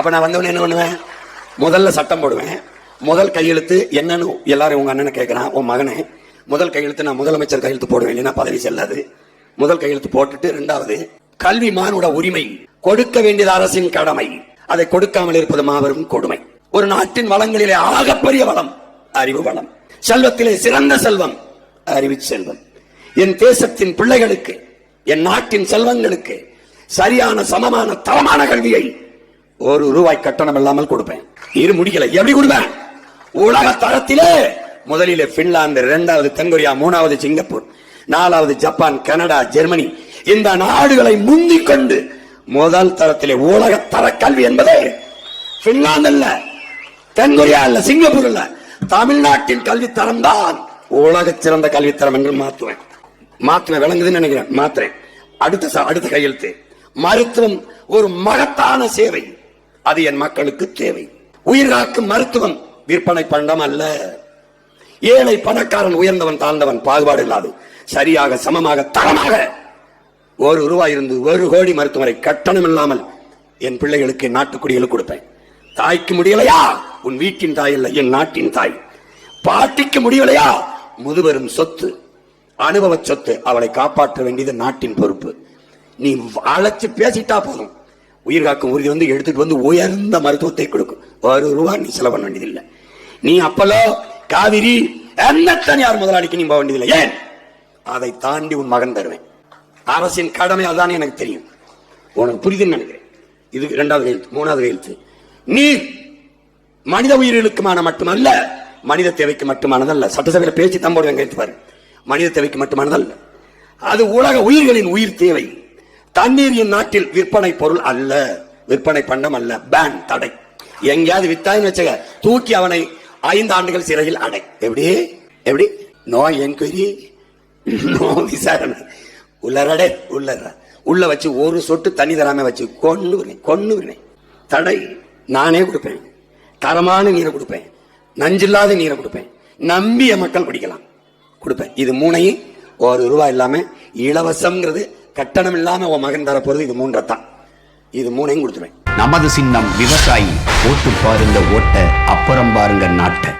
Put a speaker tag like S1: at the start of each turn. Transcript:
S1: அப்ப நான் வந்தவன என்ன பண்ணுவேன், முதல்ல சட்டம் போடுவேன். முதல் கையெழுத்து என்னன்னு எல்லாரும் உங்க அண்ணனை கேட்கிறான், உன் மகனே முதல் கையெழுத்து நான் முதலமைச்சர் கையெழுத்து போடுவேன், இல்லைன்னா பதவி செல்லாது. முதல் கையெழுத்து போட்டுட்டு, இரண்டாவது கல்வி மானுட உரிமை, கொடுக்க வேண்டியது அரசின் கடமை, அதை கொடுக்காமல் இருப்பது மாபெரும் கொடுமை. ஒரு நாட்டின் வளங்களிலே ஆகப்பெரிய வளம் அறிவு வளம், செல்வத்திலே சிறந்த செல்வம் அறிவு செல்வம். என் தேசத்தின் பிள்ளைகளுக்கு, என் நாட்டின் செல்வங்களுக்கு சரியான சமமான தரமான கல்வியை ₹1 கட்டணம் இல்லாமல் கொடுப்பேன். இது முடிக்கல, எப்படி கொடுப்பேன்? உலக தரத்திலே முதலிலே பின்லாந்து, 2வது தென்கொரியா, 3வது சிங்கப்பூர், 4வது ஜப்பான், கனடா, ஜெர்மனி, இந்த நாடுகளை முந்திக் கொண்டு முதல் தரத்திலே உலக தர கல்வி என்பது பின்லாந்து இல்ல, தென்கொரியா இல்ல, சிங்கப்பூர் இல்ல, தமிழ்நாட்டின் கல்வி தரம் தான் உலக சிறந்த கல்வி தரம் என்று மாற்றுவேன். விளங்குதுன்னு நினைக்கிறேன், மாத்துறேன். அடுத்த கையெழுத்து, மருத்துவம் ஒரு மகத்தான சேவை, அது என் மக்களுக்கு தேவை. உயிர்காக்கும் மருத்துவம் விற்பனை பண்டம் அல்ல. ஏழை பணக்காரன், உயர்ந்தவன் தாழ்ந்தவன் பாகுபாடு இல்லாது சரியாக சமமாக தரமாக ₹1 இருந்து 1 கோடி மருத்துவரை கட்டணம் இல்லாமல் என் பிள்ளைகளுக்கு, நாட்டுக்குடிகளுக்கு கொடுப்பேன். தாய்க்கு முடியலையா, உன் வீட்டின் தாய் அல்ல, என் நாட்டின் தாய். பாட்டிக்கு முடியலையா, முதுபெரும் சொத்து, அனுபவ சொத்து, அவளை காப்பாற்ற வேண்டியது நாட்டின் பொறுப்பு. நீ அழைச்சு பேசிட்டா போதும், உயிர் காக்கும் உறுதி வந்து எடுத்துட்டு வந்து உயர்ந்த மருத்துவத்தை கொடுக்கும். ₹1 நீ செலவு பண்ண வேண்டியதில்லை. நீ அப்பலோ, காவிரி, எந்த தனியார் முதலாளிக்கு நீ போக வேண்டியதில்லை. ஏன்? அதை தாண்டி உன் மகன் தருவேன். அரசின் கடமை அதுதான் எனக்கு தெரியும். உனக்கு புரிதுன்னு நினைக்கிறேன். இது 2வது கையெழுத்து. 3வது கையெழுத்து, நீர் மனித உயிர்களுக்குமான மட்டுமல்ல, மனித தேவைக்கு மட்டுமானதல்ல. சட்டசபையில் பேச்சு தம்போடு கையெழுத்து பாரு. மனித தேவைக்கு மட்டுமானதல்ல, அது உலக உயிர்களின் உயிர் தேவை. தண்ணீர் என் நாட்டில் விற்பனை பொருள் அல்ல, விற்பனை பண்டம் அல்ல. பேன், தடை. எங்கேயாவது வித்தாயின்னு வச்சுக்க, தூக்கி அவனை 5 ஆண்டுகள் சிறையில் அடை. எப்படி நோ என்கொயரி, நோ விசாரணை, உள்ள வச்சு ஒரு சொட்டு தண்ணி தராம வச்சு கொன்னு தடை. நானே கொடுப்பேன், தரமான நீரை கொடுப்பேன், நஞ்சில்லாத நீரை கொடுப்பேன், நம்பிய மக்கள் குடிக்கலாம் கொடுப்பேன். இது 3ஐயும் ₹1 இல்லாம இலவசம்ங்கிறது, கட்டணம் இல்லாம உன் மகன் தர போறது இது 3 தான். இது 3ஐயும் கொடுத்துருவேன்.
S2: நமது சின்னம் விவசாயி, ஓட்டு பாருங்க ஓட்ட, அப்புறம் பாருங்க நாட்டை.